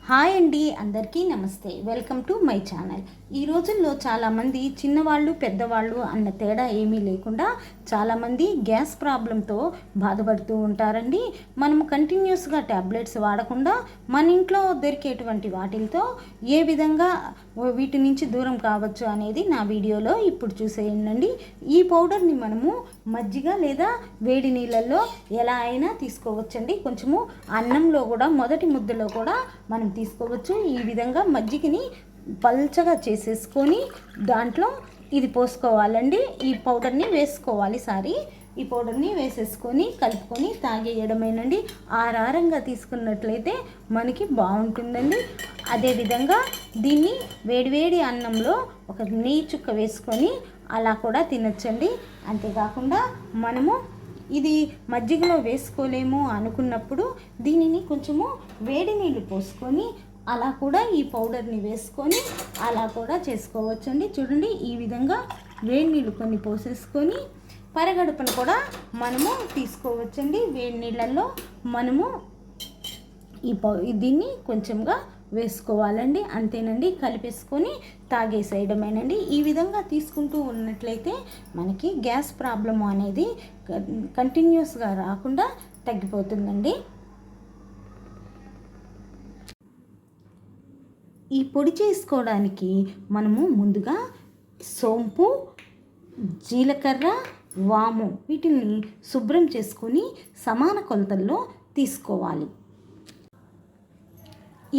Hi అండి, అందరికీ నమస్తే. Welcome to my channel. ఈ రోజుల్లో చాలామంది చిన్నవాళ్ళు పెద్దవాళ్ళు అన్న తేడా ఏమీ లేకుండా చాలామంది గ్యాస్ ప్రాబ్లంతో బాధపడుతూ ఉంటారండి. మనం కంటిన్యూస్గా ట్యాబ్లెట్స్ వాడకుండా మన ఇంట్లో దొరికేటువంటి వాటితో ఏ విధంగా వీటి నుంచి దూరం కావచ్చు అనేది నా వీడియోలో ఇప్పుడు చూసేయండి. ఈ పౌడర్ని మనము మజ్జిగ లేదా వేడి నీళ్ళల్లో ఎలా అయినా తీసుకోవచ్చండి. కొంచెము అన్నంలో కూడా మొదటి ముద్దలో కూడా మనం తీసుకోవచ్చు. ఈ విధంగా మజ్జిగని పల్చగా చేసేసుకొని దాంట్లో ఇది పోసుకోవాలండి. ఈ పౌడర్ని వేసుకోవాలి. ఈ పౌడర్ని వేసేసుకొని కలుపుకొని తాగేయడమేనండి. ఆరారంగా తీసుకున్నట్లయితే మనకి బాగుంటుందండి. అదేవిధంగా దీన్ని వేడివేడి అన్నంలో ఒక నెయ్యి చుక్క వేసుకొని అలా కూడా తినచ్చండి. అంతేకాకుండా మనము ఇది మజ్జిగలో వేసుకోలేము అనుకున్నప్పుడు దీనిని కొంచెము వేడి నీళ్ళు పోసుకొని అలా కూడా ఈ పౌడర్ని వేసుకొని అలా కూడా చేసుకోవచ్చండి. చూడండి, ఈ విధంగా వేడి నీళ్ళు కొన్ని పోసేసుకొని పరగడుపును కూడా మనము తీసుకోవచ్చండి. వేడి నీళ్ళల్లో మనము దీన్ని కొంచెంగా వేసుకోవాలండి. అంతేనండి, కలిపేసుకొని తాగేసేయడమేనండి. ఈ విధంగా తీసుకుంటూ ఉన్నట్లయితే మనకి గ్యాస్ ప్రాబ్లం అనేది కంటిన్యూస్గా రాకుండా తగ్గిపోతుందండి. ఈ పొడి చేసుకోవడానికి మనము ముందుగా సోంపు, జీలకర్ర, వాము వీటిని శుభ్రం చేసుకొని సమాన కొలతల్లో తీసుకోవాలి.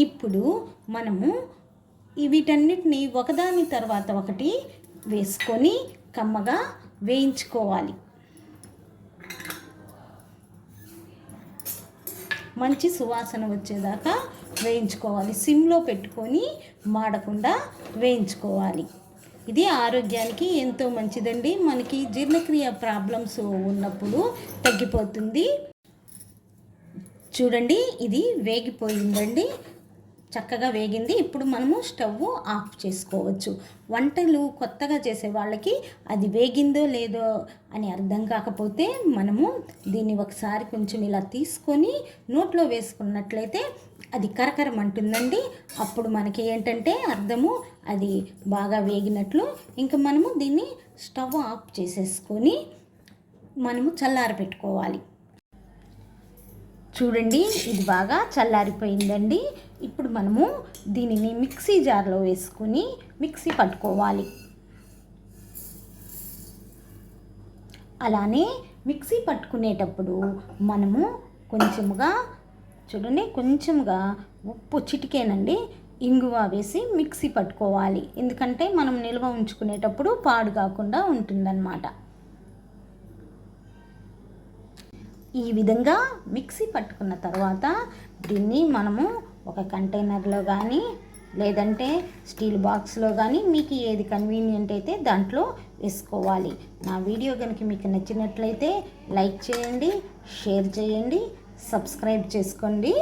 ఇప్పుడు మనము వీటన్నిటిని ఒకదాని తర్వాత ఒకటి వేసుకొని కమ్మగా వేయించుకోవాలి. మంచి సువాసన వచ్చేదాకా వేయించుకోవాలి. సిమ్లో పెట్టుకొని మాడకుండా వేయించుకోవాలి. ఇది ఆరోగ్యానికి ఎంతో మంచిదండి. మనకి జీర్ణక్రియ ప్రాబ్లమ్స్ ఉన్నప్పుడు తగ్గిపోతుంది. చూడండి, ఇది వేగిపోయిందండి, చక్కగా వేగింది. ఇప్పుడు మనము స్టవ్ ఆఫ్ చేసుకోవచ్చు. వంటలు కొత్తగా చేసే వాళ్ళకి అది వేగిందో లేదో అని అర్థం కాకపోతే మనము దీన్ని ఒకసారి కొంచెం ఇలా తీసుకొని నోట్లో వేసుకున్నట్లయితే అది కరకరమంటుందండి. అప్పుడు మనకి ఏంటంటే అర్థము అది బాగా వేగినట్లు. ఇంకా మనము దీన్ని స్టవ్ ఆఫ్ చేసేసుకొని మనము చల్లారబెట్టుకోవాలి. చూడండి, ఇది బాగా చల్లారిపోయిందండి. ఇప్పుడు మనము దీనిని మిక్సీ జార్లో వేసుకొని మిక్సీ పట్టుకోవాలి. అలానే మిక్సీ పట్టుకునేటప్పుడు మనము కొంచెముగా ఉప్పు చిటికేనండి ఇంగువ వేసి మిక్సీ పట్టుకోవాలి. ఎందుకంటే మనం నిల్వ ఉంచుకునేటప్పుడు పాడు కాకుండా ఉంటుందన్నమాట. ఈ విధంగా మిక్సీ పట్టుకున్న తర్వాత దీన్ని మనము ఒక కంటైనర్లో కానీ లేదంటే స్టీల్ బాక్స్లో కానీ మీకు ఏది కన్వీనియంట్ అయితే దాంట్లో వేసుకోవాలి. నా వీడియో కనుక మీకు నచ్చినట్లయితే లైక్ చేయండి, షేర్ చేయండి, సబ్స్క్రైబ్ చేసుకోండి.